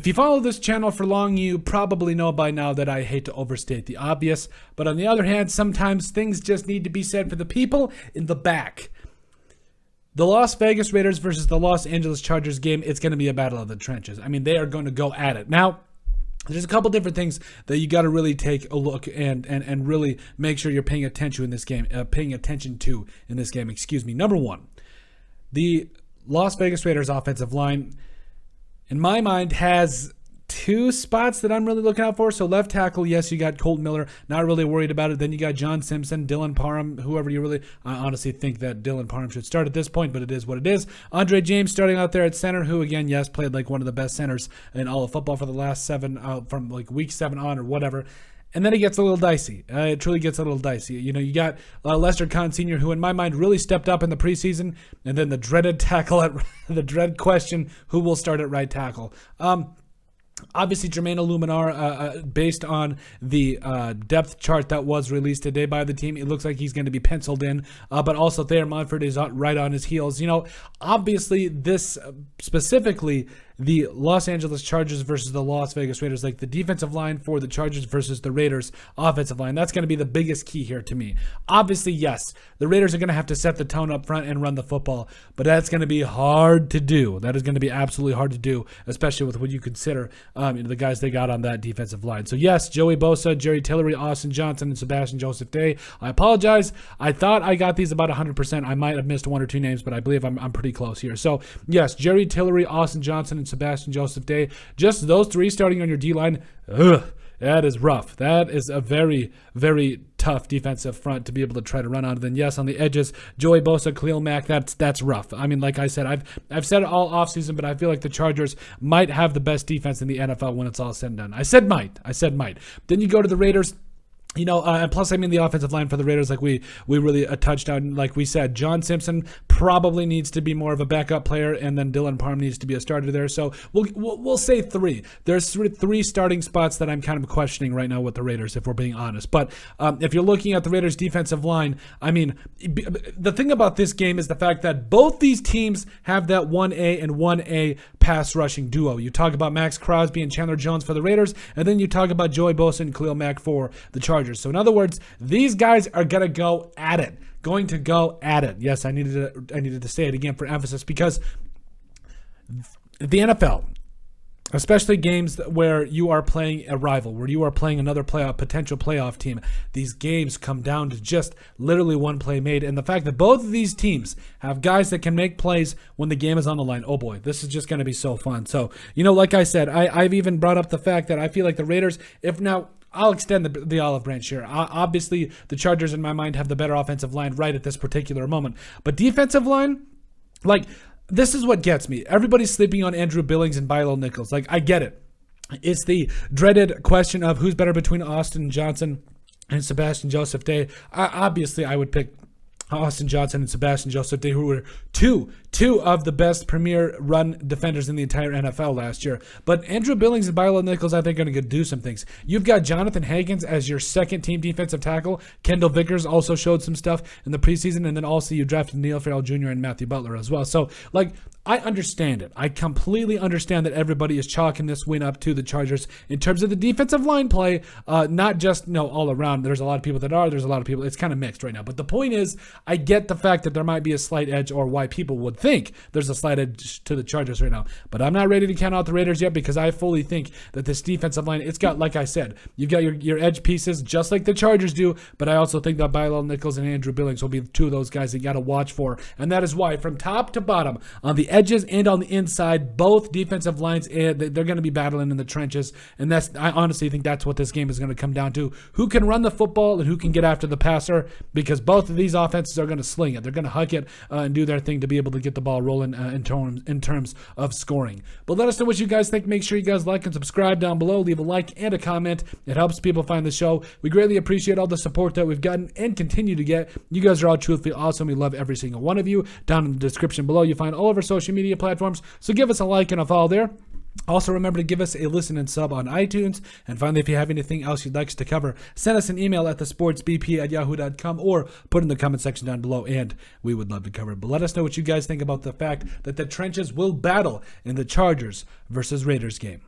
If you follow this channel for long, you probably know by now that I hate to overstate the obvious, but on the other hand, sometimes things just need to be said for the people in the back. The Las Vegas Raiders versus the Los Angeles Chargers game, it's going to be a battle of the trenches. I mean, they are going to go at it. Now, there's a couple different things that you got to really take a look and really make sure you're paying attention in this game. Excuse me. Number one, the Las Vegas Raiders offensive line, in my mind, has two spots that I'm really looking out for. So left tackle, yes, you got Colt Miller, not really worried about it. Then you got John Simpson, Dylan Parham, whoever you really, I honestly think that Dylan Parham should start at this point, but it is what it is. Andre James starting out there at center, who again, yes, played like one of the best centers in all of football for the last from like week 7 on or whatever. And then it gets a little dicey. It truly gets a little dicey. You know, you got Lester Kahn Sr., who in my mind really stepped up in the preseason, and then the dreaded the dread question, who will start at right tackle? Obviously, Jermaine Illuminar, based on the depth chart that was released today by the team, it looks like he's going to be penciled in. But also, Thayer Monfort is right on his heels. You know, obviously, this specifically, the Los Angeles Chargers versus the Las Vegas Raiders, like the defensive line for the Chargers versus the Raiders offensive line, that's going to be the biggest key here to me. Obviously, yes, the Raiders are going to have to set the tone up front and run the football, but that's going to be hard to do. That is going to be absolutely hard to do, especially with what you consider the guys they got on that defensive line. So yes, Joey Bosa, Jerry Tillery, Austin Johnson, and Sebastian Joseph Day. I apologize. I thought I got these about 100%. I might have missed one or two names, but I believe I'm pretty close here. So yes, Jerry Tillery, Austin Johnson, and Sebastian Joseph Day. Just those three starting on your D-line. That is rough. That is a very, very tough defensive front to be able to try to run on. Then yes, on the edges, Joey Bosa, Khalil Mack, that's rough. I mean, like I said, I've said it all offseason, but I feel like the Chargers might have the best defense in the NFL when it's all said and done. I said might. Then you go to the Raiders. You know, and plus, I mean, the offensive line for the Raiders, like we really touched on, like we said, John Simpson probably needs to be more of a backup player, and then Dylan Parham needs to be a starter there. So we'll say 3. There's 3 starting spots that I'm kind of questioning right now with the Raiders, if we're being honest. But if you're looking at the Raiders' defensive line, I mean, the thing about this game is the fact that both these teams have that 1A and 1A pass rushing duo. You talk about Max Crosby and Chandler Jones for the Raiders, and then you talk about Joey Bosa and Khalil Mack for the Chargers. So in other words, these guys are going to go at it. Yes, I needed to say it again for emphasis, because the NFL, especially games where you are playing a rival, where you are playing another potential playoff team, these games come down to just literally one play made. And the fact that both of these teams have guys that can make plays when the game is on the line, oh boy, this is just going to be so fun. So, you know, like I said, I've even brought up the fact that I feel like the Raiders, I'll extend the olive branch here. Obviously, the Chargers, in my mind, have the better offensive line right at this particular moment. But defensive line, like, this is what gets me. Everybody's sleeping on Andrew Billings and Bilo Nichols. Like, I get it. It's the dreaded question of who's better between Austin Johnson and Sebastian Joseph Day. Obviously, I would pick Austin Johnson and Sebastian Joseph Day, who were two of the best premier run defenders in the entire NFL last year. But Andrew Billings and Bilo Nichols, I think, are going to do some things. You've got Jonathan Hankins as your second-team defensive tackle. Kendall Vickers also showed some stuff in the preseason, and then also you drafted Neil Farrell Jr. and Matthew Butler as well. So, like, I understand it. I completely understand that everybody is chalking this win up to the Chargers in terms of the defensive line play, not just, all around. There's a lot of people that are. There's a lot of people. It's kind of mixed right now. But the point is, I get the fact that there might be a slight edge, or why people would think there's a slight edge to the Chargers right now. But I'm not ready to count out the Raiders yet, because I fully think that this defensive line, it's got, like I said, you've got your edge pieces just like the Chargers do, but I also think that Bilo Nichols and Andrew Billings will be 2 of those guys that you got to watch for. And that is why, from top to bottom, on the edges and on the inside, both defensive lines, they're going to be battling in the trenches. And I honestly think that's what this game is going to come down to. Who can run the football and who can get after the passer, because both of these offenses are going to sling it. They're going to huck it and do their thing to be able to get the ball rolling in terms of scoring. But let us know what you guys think. Make sure you guys like and subscribe down below. Leave a like and a comment. It helps people find the show. We greatly appreciate all the support that we've gotten and continue to get. You guys are all truthfully awesome. We love every single one of you. Down in the description below, you find all of our social media platforms. So give us a like and a follow there. Also, remember to give us a listen and sub on iTunes. And finally, if you have anything else you'd like us to cover, send us an email at thesportsbp@yahoo.com or put in the comment section down below, and we would love to cover it. But let us know what you guys think about the fact that the trenches will battle in the Chargers versus Raiders game.